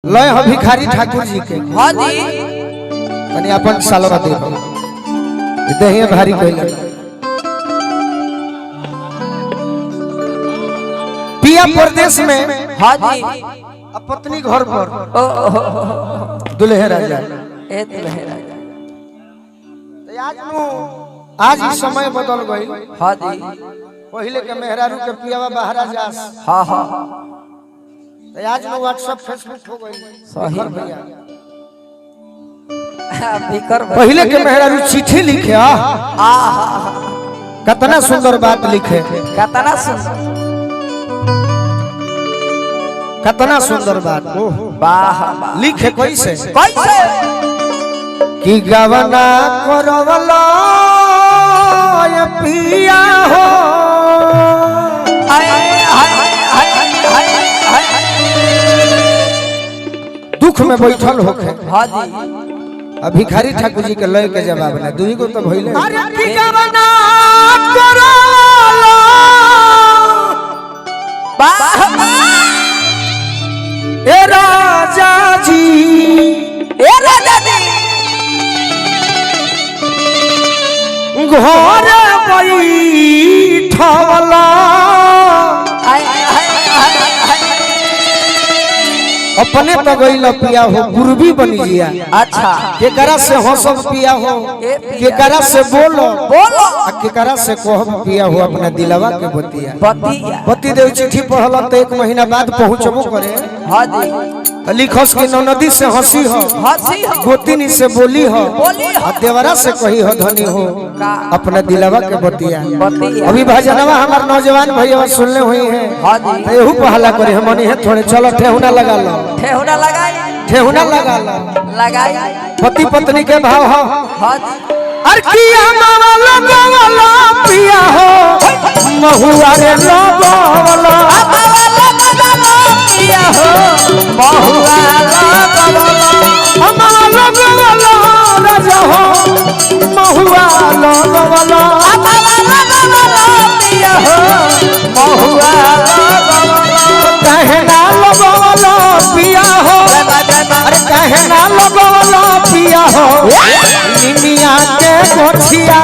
लय हो भिखारी ठाकुर जी के। हाँ जी तनी अपन सालवा दे दहिए भारी कहले पिया परदेश में। हाँ जी अब पत्नी घर पर दुल्हे राजा ए दुल्हे राजा। आज ही समय बदल गई। हाँ जी पहले के मेहरारू के पियावा बाहरा जास। हाँ हाँ आज में व्हाट्सएप फेसबुक हो गई। सही भैया भीकर पहले के मेहरारू चिट्ठी लिखे कितना सुंदर बात लिखे, कितना सुंदर कितना सुंदर बात वाह लिखे कैसे कैसे कि गवना करवला ये पिया हो दुख में बैठल होके। हाँ जी अब भिखारी ठाकुर जी के लय के जवाब ना दुई को तो भइले। अरे की गवना करवला ए राजा जी ए राजा जी घर बैठला अपने तो गईल पिया हो गुरबी बनी जिया। अच्छा केकरा से हंसब पिया हो, केकरा से बोलो बोलो केकरा से कहब पिया हो अपना दिलवा के बतिया। बतिया पति देव चिट्ठी पढ़ल तो 1 महीना बाद पहुंचबो करे। हाँ जी लिखस की ननदी से हंसी हो, हंसी हो गोतिनी से बोली हो, बोली हो देवरा से कही हो धनी हो अपना दिलवा के बतिया। बतिया अभी भजनवा हमार नौजवान भैया सुनने हुई है। हाँ जी तो एहू पहला करे हम है थोड़े चलो ठेहुना लगा लो, ठेहुना लगाई ठेहुना लगा लो। लगाई पति पत्नी के भाव हो। हाँ जी अरे किया मामा लगवाला पिया हो महुआ रे लगवाला पिया हो महुआ लगवाला हमारा लगवाला राजा हो महुआ लगवाला पिया हो महुआ कहना लगवाला पिया हो। अरे कहना लगवाला पिया हो निमिया के गोठिया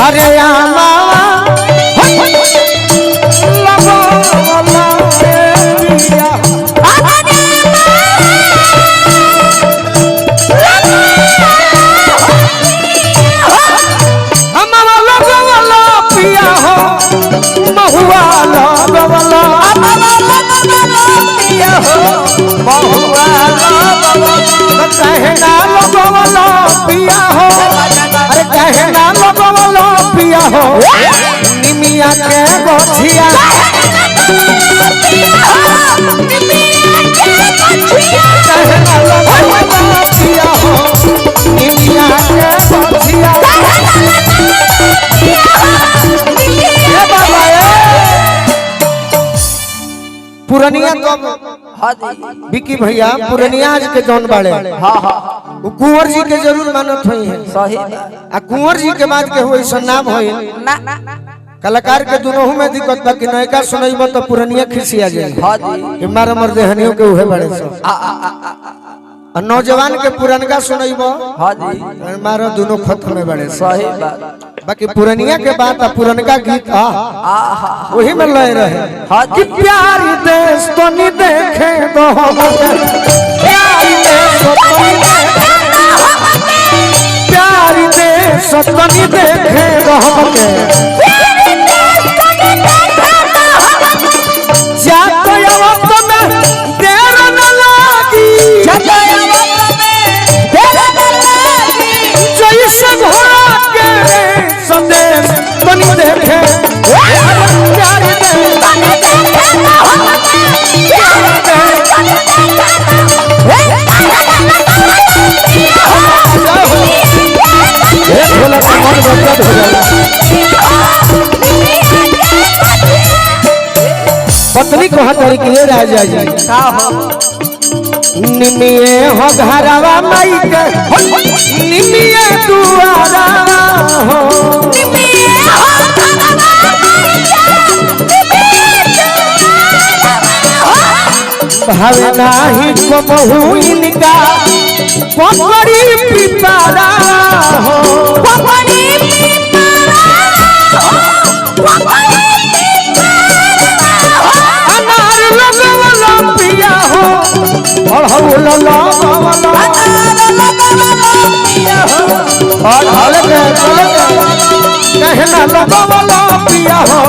अरे महुआ लगवाला पिया हो महुआ कहना लगवाला पिया हो। अरे कहना लगवाला पिया हो निमिया के गोठिया कहना लगवाला पिया हो निमिया के गोठिया। पुरनिया तो हाँ जी विकी भैया पुरनिया आज के जौन बाड़े हाँ हाँ वो कुंवर जी के जरूर मानत हुई है। सही आ कुंवर जी के बाद के हुई नाम होई ना कलाकार के दोनों में दिक्कत बा कि नयका सुनैबो तो पुरनिया खिसिया जाए हाँ जी कि मार मर देहनियों के उहे बड़े सो। और नौजवान के पुरनका सुनैबो हाँ जी मारो दोनों खत्म में बड़े सो। सही बात बाकी पुरनिया के बात पुरनका गीत वही में लय रहे। हाँ कि प्यारी देश तो नहीं देखे दो प्यारी देश तो नहीं देखे प्यारी देश तो नहीं देखे दो जातो यावत में देर न लागी जैसे घोड़ा के संदेश तो नहीं देखे प्यारी पत्नी को हथौड़ी के लिए राजा जी का हो निमिये हो घरवा माई के निमिये दुआरा हो भावे नाही को बहु इनका पकड़ी पिपारा हो अनार लगवला पिया हो अड़हुल लगवला अड़हुल के कहना लगवला पिया हो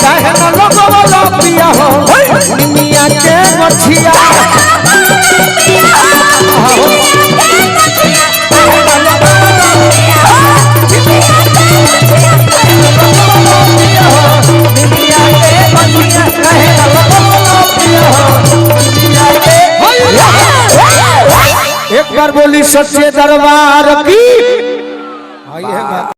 कहना लगवला पिया हो निमिया के गछिया एक बार बोली सच्चे दरबार की